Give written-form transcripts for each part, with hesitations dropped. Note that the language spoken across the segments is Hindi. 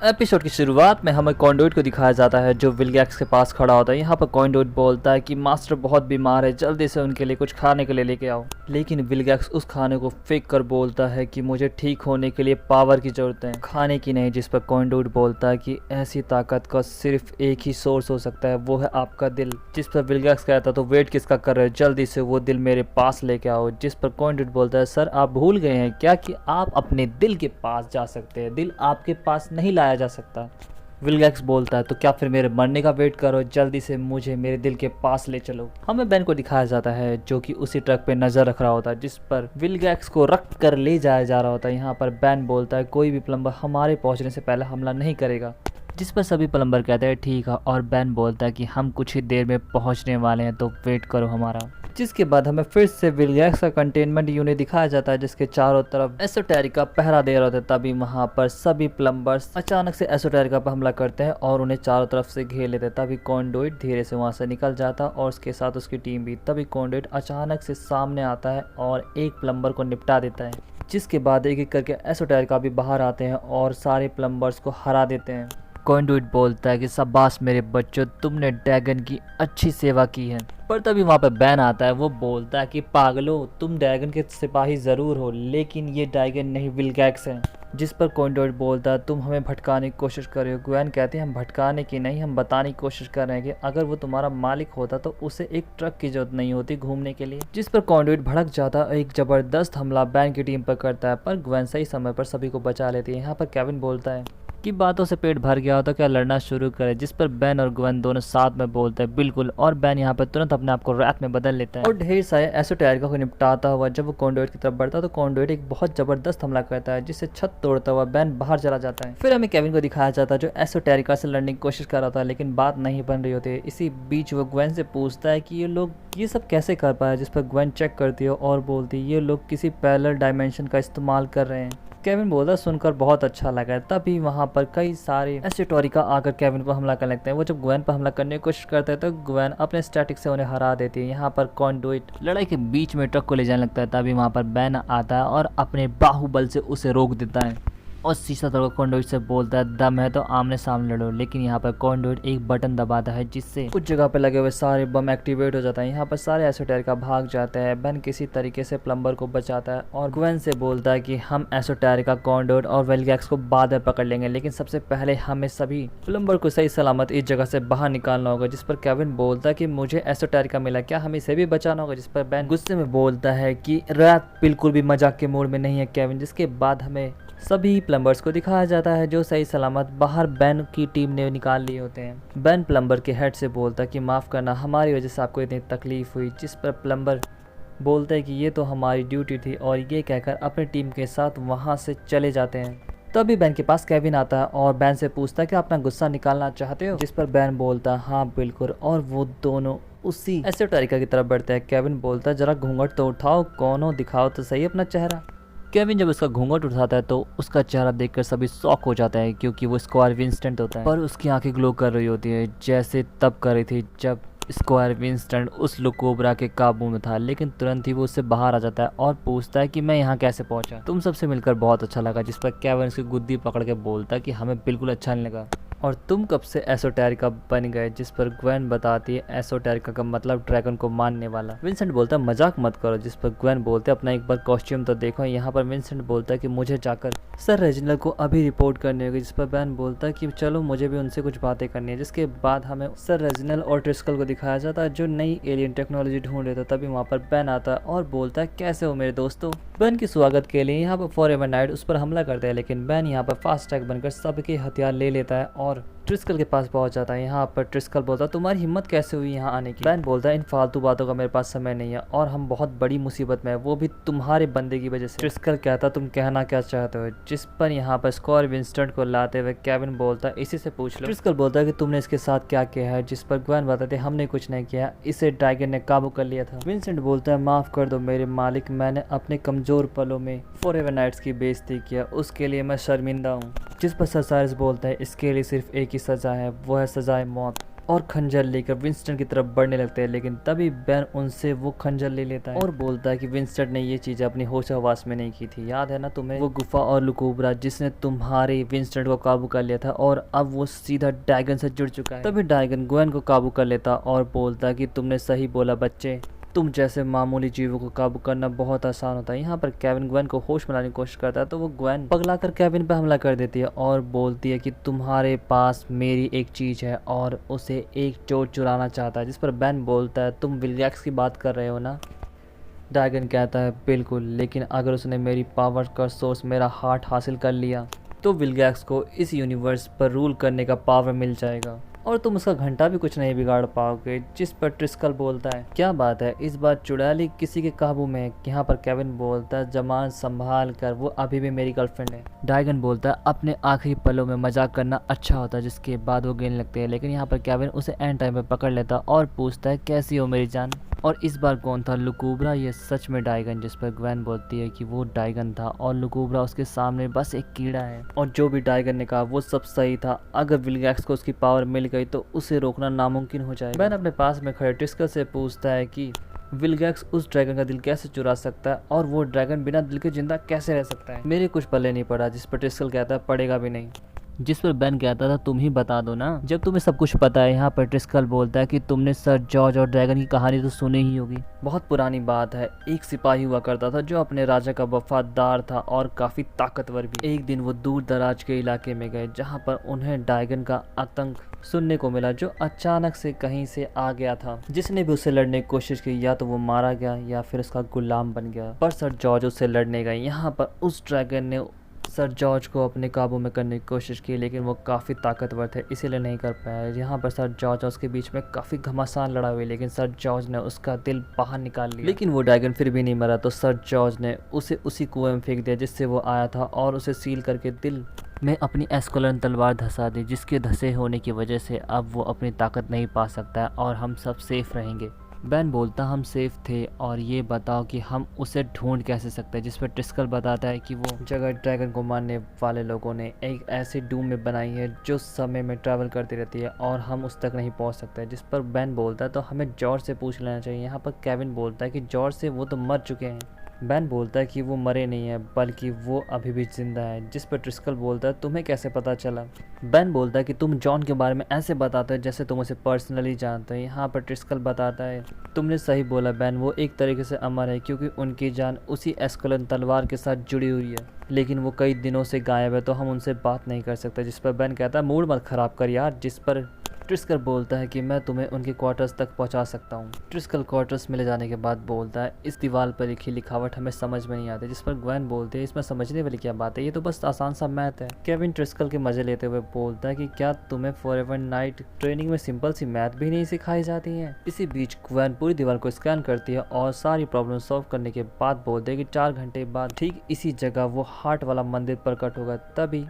एपिसोड की शुरुआत में हमें कॉन्डोइट को दिखाया जाता है जो विलगैक्स के पास खड़ा होता है। यहाँ पर कॉन्डोइट बोलता है कि मास्टर बहुत बीमार है, जल्दी से उनके लिए कुछ खाने के लिए लेके आओ। लेकिन विलगैक्स उस खाने को फेंक कर बोलता है कि मुझे ठीक होने के लिए पावर की जरूरत है, खाने की नहीं। जिस पर कॉन्डोइट बोलता है कि ऐसी ताकत का सिर्फ एक ही सोर्स हो सकता है, वो है आपका दिल। जिस पर विलगैक्स कहता है तो वेट किसका कर रहे हो, जल्दी से वो दिल मेरे पास लेके आओ। जिस पर कॉन्डोइट बोलता है सर आप भूल गए हैं क्या कि आप अपने दिल के पास जा सकते हैं, दिल आपके पास नहीं लाया जा सकता। विलगैक्स बोलता है तो क्या फिर मेरे मरने का वेट करो, जल्दी से मुझे मेरे दिल के पास ले चलो। हमें बेन को दिखाया जाता है जो कि उसी ट्रक पे नजर रख रहा होता है जिस पर विलगैक्स को रख कर ले जाया जा रहा होता है। यहाँ पर बेन बोलता है कोई भी प्लम्बर हमारे पहुंचने से पहले हमला नहीं करेगा। जिस पर सभी प्लम्बर कहते हैं ठीक है, और बेन बोलता है कि हम कुछ ही देर में पहुंचने वाले हैं तो वेट करो हमारा। जिसके बाद हमें फिर से विलगैक्स का कंटेनमेंट यूनिट दिखाया जाता है जिसके चारों तरफ एसोटेरिका पहरा दे रहे होते हैं। तभी वहां पर सभी प्लम्बर्स अचानक से एसोटेरिका पर हमला करते हैं और उन्हें चारों तरफ से घेर लेते हैं। तभी कॉन्डोइट धीरे से वहां से निकल जाता है और उसके साथ उसकी टीम भी। तभी कॉन्डोइट अचानक से सामने आता है और एक प्लम्बर को निपटा देता है। जिसके बाद एक एक करके एसोटेरिका भी बाहर आते हैं और सारे प्लम्बर्स को हरा देते हैं। कॉन्डोइट बोलता है कि शाबाश मेरे बच्चों, तुमने ड्रैगन की अच्छी सेवा की है। पर तभी वहाँ पे बैन आता है, वो बोलता है कि पागलो, तुम ड्रैगन के सिपाही ज़रूर हो लेकिन ये ड्रैगन नहीं विलगैक्स है। जिस पर कॉन्डोइट बोलता है तुम हमें भटकाने की कोशिश कर रहे हो। ग्वेन कहते हैं हम भटकाने की नहीं, हम बताने की कोशिश कर रहे हैं कि अगर वो तुम्हारा मालिक होता तो उसे एक ट्रक की जरूरत नहीं होती घूमने के लिए। जिस पर कॉन्डोइट भड़क जाता है, एक जबरदस्त हमला बैन की टीम पर करता है पर ग्वेन सही समय पर सभी को बचा लेती है। यहाँ पर केविन बोलता है कि बातों से पेट भर गया हो तो क्या लड़ना शुरू करे। जिस पर बेन और ग्वेन दोनों साथ में बोलते हैं बिल्कुल, और बेन यहाँ पर तुरंत अपने आप को रात में बदल लेता है और ढेर सारे एसोटेरिका को निपटाता हुआ जब वो कॉन्डोइट की तरफ बढ़ता है तो कॉन्डोइट एक बहुत जबरदस्त हमला करता है जिससे छत तोड़ता हुआ बेन बाहर चला जाता है। फिर हमें केविन को दिखाया जाता है जो एसोटेरिका से लड़ने की कोशिश कर रहा था लेकिन बात नहीं बन रही होती। इसी बीच वो ग्वेन से पूछता है कि ये लोग ये सब कैसे कर पाए। जिस पर ग्वेन चेक करती है और बोलती है ये लोग किसी पैरेलल डायमेंशन का इस्तेमाल कर रहे हैं। केविन बोलता सुनकर बहुत अच्छा लगा। तभी वहां पर कई सारे एसोटेरिका आकर केविन पर हमला करने लगते हैं। वो जब ग्वेन पर हमला करने की कोशिश करते हैं तो ग्वेन अपने स्टैटिक से उन्हें हरा देती है। यहाँ पर कॉन्डोइट लड़ाई के बीच में ट्रक को ले जाने लगता है। तभी वहां पर बेन आता है और अपने बाहुबल से उसे रोक देता है और शीशा तोड़ कॉन्डोइट से बोलता है दम है तो आमने सामने लड़ो। लेकिन यहाँ पर कॉन्डोइट एक बटन दबाता है जिससे कुछ जगह पे लगे हुए सारे बम एक्टिवेट हो जाता है। यहाँ पर सारे एसोटेरिका भाग जाते हैं। बेन किसी तरीके से प्लम्बर को बचाता है और ग्वेन से बोलता है कि हम एसोटेरिका, कॉन्डोइट और विलगैक्स को बाद में पकड़ लेंगे लेकिन सबसे पहले हमें सभी प्लम्बर को सही सलामत इस जगह से बाहर निकालना होगा। जिस पर केविन बोलता है कि मुझे एसोटेरिका मिला, क्या हमें इसे भी बचाना होगा। जिस पर बेन गुस्से में बोलता है कि रात बिल्कुल भी मजाक के मूड में नहीं है केविन। जिसके बाद हमें सभी प्लम्बर्स को दिखाया जाता है जो सही सलामत बाहर बेन की टीम ने निकाल लिए होते हैं। बेन प्लम्बर के हेड से बोलता है कि माफ़ करना, हमारी वजह से आपको इतनी तकलीफ हुई। जिस पर प्लम्बर बोलता है कि ये तो हमारी ड्यूटी थी और ये कहकर अपनी टीम के साथ वहाँ से चले जाते हैं। तभी बेन के पास केविन आता है और बेन से पूछता है कि अपना गुस्सा निकालना चाहते हो। जिस पर बेन बोलता है हाँ बिल्कुल, और वो दोनों उसी एसोटेरिका की तरफ बढ़ते हैं। केविन बोलता है जरा घूंघट तो उठाओ, कौनो दिखाओ तो सही अपना चेहरा। केविन जब उसका घूंघट उठाता है तो उसका चेहरा देखकर सभी शॉक हो जाता है क्योंकि वो स्क्वायर विंस्टन होता है पर उसकी आंखें ग्लो कर रही होती है जैसे तब कर रही थी जब स्क्वायर विंस्टन उस लुकोब्रा के काबू में था। लेकिन तुरंत ही वो उससे बाहर आ जाता है और पूछता है कि मैं यहाँ कैसे पहुंचा, तुम सबसे मिलकर बहुत अच्छा लगा। जिस पर केविन उसकी गुद्दी पकड़ के बोलता है कि हमें बिल्कुल अच्छा नहीं लगा और तुम कब से एसोटेरिका बन गए। जिस पर ग्वेन बताती है एसोटेरिका का मतलब ड्रैगन को मानने वाला। विंसेंट बोलता है मजाक मत करो। जिस पर ग्वेन बोलते अपना एक बार कॉस्ट्यूम तो देखो। यहाँ पर विंसेंट बोलता है कि मुझे जाकर सर रेजिनल को अभी रिपोर्ट करनी होगी। जिस पर बेन बोलता है कि चलो मुझे भी उनसे कुछ बातें करनी है। जिसके बाद हमें सर रेजिनल और ट्रिस्कल को दिखाया जाता है जो नई एलियन टेक्नोलॉजी ढूंढ रहे थे। तभी वहाँ पर बेन आता है और बोलता है कैसे हो मेरे दोस्तों। बेन के स्वागत के लिए यहाँ पर फॉरएवर नाइट उस पर हमला करते हैं लेकिन बेन यहाँ पर फास्ट ट्रैक बनकर सबके हथियार ले लेता है और ट्रिस्कल के पास पहुंच जाता है। यहाँ पर ट्रिस्कल बोलता है तुम्हारी हिम्मत कैसे हुई यहाँ आने की। बेन बोलता है इन फालतू बातों का मेरे पास समय नहीं है और हम बहुत बड़ी मुसीबत में है, वो भी तुम्हारे बंदे की वजह से। ट्रिस्कल कहता तुम कहना क्या चाहते हो। जिस पर यहाँ पर स्क्वायर विंस्टन को लाते हुए केविन बोलता है इसी से पूछ लो। ट्रिस्कल बोलता है कि तुमने इसके साथ क्या किया है। जिस पर ग्वेन बताते हमने कुछ नहीं किया, इसे ड्रैगन ने काबू कर लिया था। विंसेंट बोलता है माफ कर दो मेरे मालिक, मैंने अपने कमजोर पलों में फॉरएवर नाइट्स की बेइज्जती किया, उसके लिए मैं शर्मिंदा हूँ। जिस पर सरसाइरस बोलता है इसके लिए सिर्फ एक ही सजा है, वो है सजाए मौत। और खंजर लेकर विंस्टन की तरफ बढ़ने लगते हैं, लेकिन तभी बैन उनसे वो खंजर ले लेता है और बोलता है कि विंस्टन ने ये चीज़ अपनी होश हवास में नहीं की थी, याद है ना तुम्हें वो गुफा और लुकोबरा जिसने तुम्हारे विंस्टन को काबू कर लिया था, और अब वो सीधा ड्रैगन से जुड़ चुका है। तभी ड्रैगन ग्वेन को काबू कर लेता और बोलता कि तुमने सही बोला बच्चे, तुम जैसे मामूली जीवों को काबू करना बहुत आसान होता है। यहाँ पर केविन ग्वेन को होश में लाने की कोशिश करता है, तो वो ग्वेन पगलाकर केविन पर हमला कर देती है और बोलती है कि तुम्हारे पास मेरी एक चीज़ है, और उसे एक चोर चुराना चाहता है। जिस पर बैन बोलता है तुम विल्गैक्स की बात कर रहे हो ना। ड्रैगन कहता है बिल्कुल, लेकिन अगर उसने मेरी पावर का सोर्स मेरा हार्ट हासिल कर लिया तो विल्गैक्स को इस यूनिवर्स पर रूल करने का पावर मिल जाएगा और तुम उसका घंटा भी कुछ नहीं बिगाड़ पाओगे। जिस पर ट्रिस्कल बोलता है क्या बात है, इस बार चुड़ैली किसी के काबू में है। यहाँ पर केविन बोलता है जमान संभाल कर, वो अभी भी मेरी गर्लफ्रेंड है। ड्रैगन बोलता है अपने आखिरी पलों में मजाक करना अच्छा होता है, जिसके बाद वो गिरने लगते हैं, लेकिन यहाँ पर केविन उसे एंड टाइम पर पकड़ लेता और पूछता है कैसी हो मेरी जान। और इस बार कौन था, लुकोबरा ये सच में डाइगन। जिस पर ग्वेन बोलती है कि वो डाइगन था और लुकोबरा उसके सामने बस एक कीड़ा है, और जो भी डाइगन ने कहा वो सब सही था। अगर विल्गैक्स को उसकी पावर मिल गई तो उसे रोकना नामुमकिन हो जाएगा। ग्वेन अपने पास में खड़े ट्रिस्कल से पूछता है कि विल्गैक्स उस ड्रैगन का दिल कैसे चुरा सकता है, और वो ड्रैगन बिना दिल के जिंदा कैसे रह सकता है। मेरे कुछ पल्ले नहीं पड़ा। जिस पर ट्रिस्कल कहता है पड़ेगा भी नहीं। जिस पर बैन कहता था तुम ही बता दो ना, जब तुम्हें सब कुछ पता है। यहाँ पर ट्रिस्कल बोलता है कि तुमने सर जॉर्ज और ड्रैगन की कहानी तो सुनी ही होगी, बहुत पुरानी बात है। एक सिपाही हुआ करता था जो अपने राजा का वफादार था और काफी ताकतवर भी। एक दिन वो दूर दराज के इलाके में गए जहाँ पर उन्हें ड्रैगन का आतंक सुनने को मिला, जो अचानक से कहीं से आ गया था। जिसने भी उससे लड़ने की कोशिश की या तो वो मारा गया या फिर उसका गुलाम बन गया, पर सर जॉर्ज उससे लड़ने गए। यहाँ पर उस ड्रैगन ने सर जॉर्ज को अपने काबू में करने की कोशिश की, लेकिन वो काफ़ी ताकतवर थे इसीलिए नहीं कर पाया। यहाँ पर सर जॉर्ज और उसके बीच में काफ़ी घमासान लड़ाई हुई, लेकिन सर जॉर्ज ने उसका दिल बाहर निकाल लिया। लेकिन वो ड्रैगन फिर भी नहीं मरा, तो सर जॉर्ज ने उसे उसी कुएं में फेंक दिया जिससे वो आया था, और उसे सील करके दिल में अपनी एस्कोलन तलवार धंसा दी, जिसके धंसे होने की वजह से अब वो अपनी ताकत नहीं पा सकता और हम सब सेफ रहेंगे। बैन बोलता हम सेफ थे, और ये बताओ कि हम उसे ढूंढ कैसे सकते हैं। जिस पर ट्रिस्कल बताता है कि वो जगह ड्रैगन को मारने वाले लोगों ने एक ऐसी डूम में बनाई है जो समय में ट्रैवल करती रहती है और हम उस तक नहीं पहुंच सकते। जिस पर बैन बोलता है तो हमें जॉर्ज से पूछ लेना चाहिए। यहाँ पर केविन बोलता है कि जॉर्ज से वो तो मर चुके हैं। बैन बोलता है कि वो मरे नहीं है बल्कि वो अभी भी जिंदा है। जिस पर ट्रिस्कल बोलता है तुम्हें कैसे पता चला। बैन बोलता है कि तुम जॉन के बारे में ऐसे बताते हो जैसे तुम उसे पर्सनली जानते हो। यहाँ पर ट्रिस्कल बताता है तुमने सही बोला बैन, वो एक तरीके से अमर है क्योंकि उनकी जान उसी एस्कोलन तलवार के साथ जुड़ी हुई है, लेकिन वो कई दिनों से गायब है तो हम उनसे बात नहीं कर सकते। जिस पर बैन कहता है मूड मत खराब कर यार। जिस पर ट्रिस्कल बोलता है कि मैं तुम्हें उनके क्वार्टर्स तक पहुंचा सकता हूं। ट्रिस्कल क्वार्टर्स में ले जाने के बाद बोलता है इस दीवार पर लिखी लिखावट हमें समझ में नहीं आती। जिस पर ग्वेन बोलती है इसमें समझने वाली क्या बात है, ये तो बस आसान सा मैथ है। केविन ट्रिस्कल के मजे लेते हुए बोलता है कि क्या तुम्हें फॉरएवर नाइट ट्रेनिंग में सिंपल सी मैथ भी नहीं सिखाई जाती है। इसी बीच ग्वेन पूरी दीवार को स्कैन करती है और सारी प्रॉब्लम सॉल्व करने के बाद बोलते है कि 4 घंटे बाद ठीक इसी जगह वो हार्ट वाला मंदिर प्रकट होगा। तभी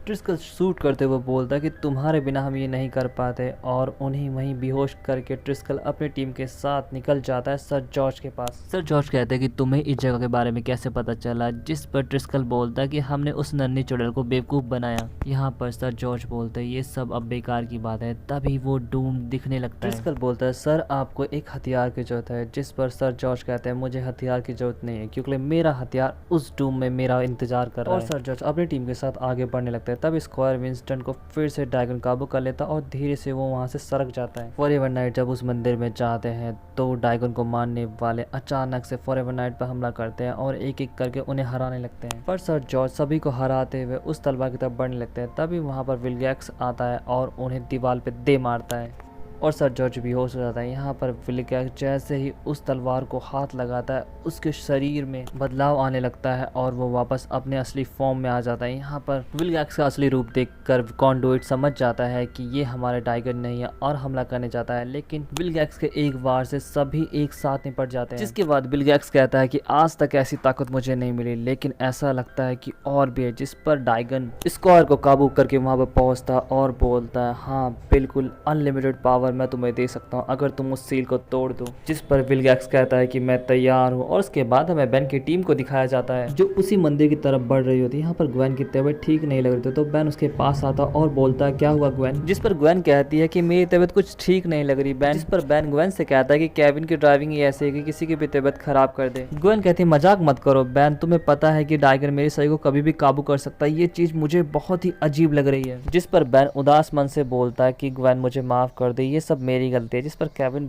ट्रिस्कल शूट करते हुए बोलता है कि तुम्हारे बिना हम ये नहीं कर पाते, और उन्हीं वहीं बेहोश करके ट्रिस्कल अपनी टीम के साथ निकल जाता है सर जॉर्ज के पास। सर जॉर्ज कहते हैं कि तुम्हें इस जगह के बारे में कैसे पता चला। जिस पर ट्रिस्कल बोलता है कि हमने उस नन्ही चुड़ैल को बेवकूफ़ बनाया। यहाँ पर सर जॉर्ज बोलते हैं ये सब अब बेकार की बात है। तभी वो डूम दिखने लगता है। ट्रिस्कल बोलता है सर आपको एक हथियार की जरूरत है। जिस पर सर जॉर्ज कहते हैं मुझे हथियार की जरूरत नहीं है क्योंकि मेरा हथियार उस डूम में मेरा इंतजार कर रहा है। और सर जॉर्ज अपनी टीम के साथ आगे बढ़ने लगता है। तब स्क्वायर विंस्टन को फिर से ड्रैगन काबू कर लेता और धीरे से वो वहां से सरक जाता है। फॉरएवर नाइट जब उस मंदिर में जाते हैं तो ड्रैगन को मारने वाले अचानक से फॉरएवर नाइट पर हमला करते हैं और एक एक करके उन्हें हराने लगते हैं। पर सर जॉर्ज सभी को हराते हुए उस तलवार की तरफ बढ़ने लगते हैं। तभी वहां पर विल्गैक्स आता है और उन्हें दीवार पे दे मारता है और सर जॉर्ज बेहोश हो जाता है। यहाँ पर विल्गैक्स जैसे ही उस तलवार को हाथ लगाता है उसके शरीर में बदलाव आने लगता है और वो वापस अपने असली फॉर्म में आ जाता है। यहाँ पर विल्गैक्स का असली रूप देखकर कॉन्डोइट समझ जाता है कि ये हमारे ड्रैगन नहीं है और हमला करने जाता है, लेकिन विल्गैक्स के एक वार से सभी एक साथ निपट जाते हैं। जिसके बाद विल्गैक्स कहता है कि आज तक ऐसी ताकत मुझे नहीं मिली, लेकिन ऐसा लगता है कि और भी है। जिस पर ड्रैगन स्क्वायर को काबू करके वहाँ पर पहुँचता और बोलता है हाँ बिल्कुल अनलिमिटेड पावर पावर मैं तुम्हें दे सकता हूँ अगर तुम उस सील को तोड़ दो। जिस पर विलगैक्स कहता है कि मैं तैयार हूँ और उसके बाद हमें बेन की टीम को दिखाया जाता है जो उसी मंदिर की तरफ बढ़ रही होती है। यहाँ पर ग्वेन की तबीयत ठीक नहीं लग रही थी तो बेन उसके पास आता और बोलता है क्या हुआ ग्वेन, जिस पर ग्वेन कहती है कि मेरी तबीयत कुछ ठीक नहीं लग रही बेन। जिस पर बेन ग्वेन से कहता है कि केविन की ड्राइविंग ही ऐसी है कि किसी की भी तबीयत खराब कर दे। ग्वेन कहती है मजाक मत करो बेन, तुम्हें पता है कि डाइगन मेरे शरीर को कभी भी काबू कर सकता है, ये चीज मुझे बहुत ही अजीब लग रही है। जिस पर बेन उदास मन से बोलता है कि ग्वेन मुझे माफ कर दे, ये सब मेरी गलती है। जिस पर केविन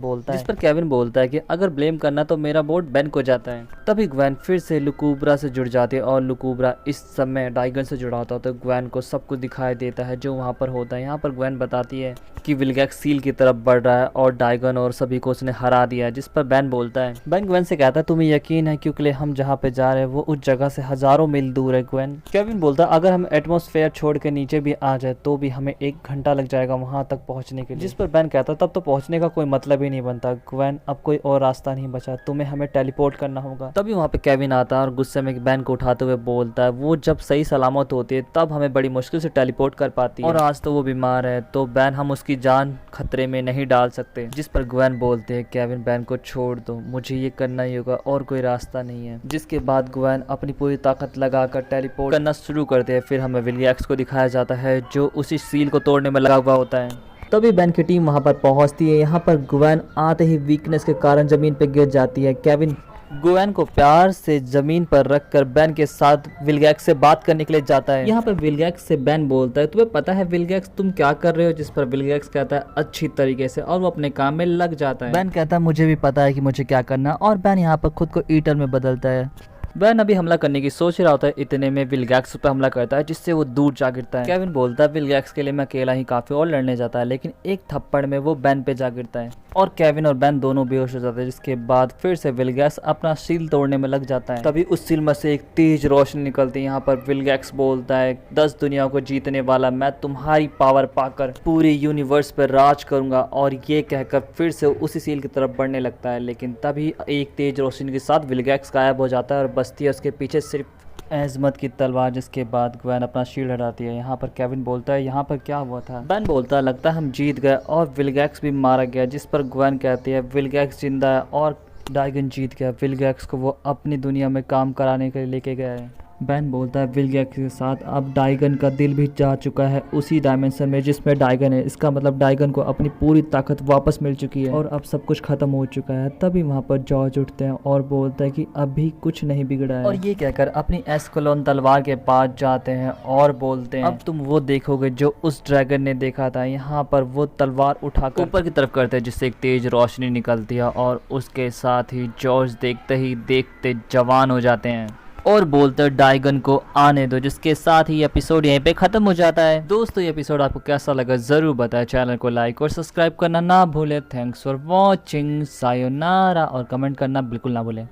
बोलता है कि अगर ब्लेम करना तो मेरा वोट बेन को जाता है। तभी ग्वेन फिर से लुकुब्रा से जुड़ जाती है और लुकुब्रा इस समय डाइगन से जुड़ा होता है तो ग्वेन को सब कुछ दिखाई देता है जो वहाँ पर होता है। यहाँ पर ग्वेन बताती है कि विलगैक्स सील की तरफ बढ़ रहा है और डाइगन और सभी को उसने हरा दिया है। जिस पर बेन बोलता है, बेन ग्वेन से कहता है तुम्हें यकीन है क्योंकि हम जहाँ पे जा रहे हैं वो उस जगह से हजारों मील दूर है ग्वेन। केविन बोलता है अगर हम एटमॉस्फेयर छोड़ के नीचे भी आ जाए तो भी हमें 1 घंटा लग जाएगा वहां तक पहुंचने के लिए। जिस पर बेन कहता तब तो पहुंचने का कोई मतलब ही नहीं बनता ग्वेन, अब कोई और रास्ता नहीं बचा, तुम्हें हमें टेलीपोर्ट करना होगा। तभी वहाँ पे केविन आता है और गुस्से में बेन को उठाते हुए बोलता है वो जब सही सलामत होती है तब हमें बड़ी मुश्किल से टेलीपोर्ट कर पाती है और आज तो वो बीमार है तो बेन हम उसकी जान खतरे में नहीं डाल सकते। जिस पर ग्वेन बोलते हैं केविन बेन को छोड़ दो, मुझे ये करना ही होगा और कोई रास्ता नहीं है। जिसके बाद ग्वेन अपनी पूरी ताकत लगाकर टेलीपोर्ट करना शुरू करते हैं। फिर हमें विलगैक्स को दिखाया जाता है जो उसी सील को तोड़ने में लगा हुआ होता है। तभी बेन की टीम वहां पर पहुंचती है। यहाँ पर ग्वेन आते ही वीकनेस के कारण जमीन पर गिर जाती है। केविन ग्वेन को प्यार से जमीन पर रखकर बेन के साथ विलगैक्स से बात करने के लिए जाता है। यहाँ पर विलगैक्स से बेन बोलता है तुम्हें पता है विलगैक्स तुम क्या कर रहे हो, जिस पर विलगैक्स कहता है अच्छी तरीके से और वो अपने काम में लग जाता है। बेन कहता है मुझे भी पता है कि मुझे क्या करना और बेन यहाँ पर खुद को ईटर में बदलता है। बेन अभी हमला करने की सोच रहा होता है, इतने में विलगैक्स पर हमला करता है जिससे वो दूर जा गिरता है। केविन बोलता है विलगैक्स के लिए मैं अकेला ही काफी और लड़ने जाता है लेकिन एक थप्पड़ में वो बेन पे जा गिरता है और केविन और बेन दोनों बेहोश हो जाते हैं। जिसके बाद फिर से विलगैक्स अपना सील तोड़ने में लग जाता है। तभी उस सील में से एक तेज रोशनी निकलती है। यहाँ पर विलगैक्स बोलता है 10 दुनिया को जीतने वाला मैं तुम्हारी पावर पाकर पूरे यूनिवर्स पर राज करूंगा और ये कहकर फिर से उसी सील की तरफ बढ़ने लगता है। लेकिन तभी एक तेज रोशनी के साथ विलगैक्स गायब हो जाता है और बचती है उसके पीछे सिर्फ एजमत की तलवार। जिसके बाद ग्वेन अपना शील्ड हटाती है। यहाँ पर केविन बोलता है यहाँ पर क्या हुआ था। बेन बोलता है लगता है हम जीत गए और विलगैक्स भी मारा गया। जिस पर ग्वेन कहती है विलगैक्स जिंदा है और डाइगन जीत गया, विलगैक्स को वो अपनी दुनिया में काम कराने के लिए लेके गया है। बेन बोलता है विलगैक्स के साथ अब डाइगन का दिल भी जा चुका है उसी डायमेंशन में जिसमें डाइगन है, इसका मतलब डाइगन को अपनी पूरी ताकत वापस मिल चुकी है और अब सब कुछ खत्म हो चुका है। तभी वहाँ पर जॉर्ज उठते हैं और बोलता है कि अभी कुछ नहीं बिगड़ा है और ये कहकर अपनी एस्कलोन तलवार के पास जाते हैं और बोलते हैं अब तुम वो देखोगे जो उस ड्रैगन ने देखा था। यहाँ पर वो तलवार उठाकर ऊपर की तरफ करते हैं जिससे एक तेज रोशनी निकलती है और उसके साथ ही जॉर्ज देखते ही देखते जवान हो जाते हैं और बोलते डाइगन को आने दो। जिसके साथ ही एपिसोड यहीं पे खत्म हो जाता है। दोस्तों ये एपिसोड आपको कैसा लगा जरूर बताएं, चैनल को लाइक और सब्सक्राइब करना ना भूलें। थैंक्स फॉर वॉचिंग, सायोनारा और कमेंट करना बिल्कुल ना भूलें।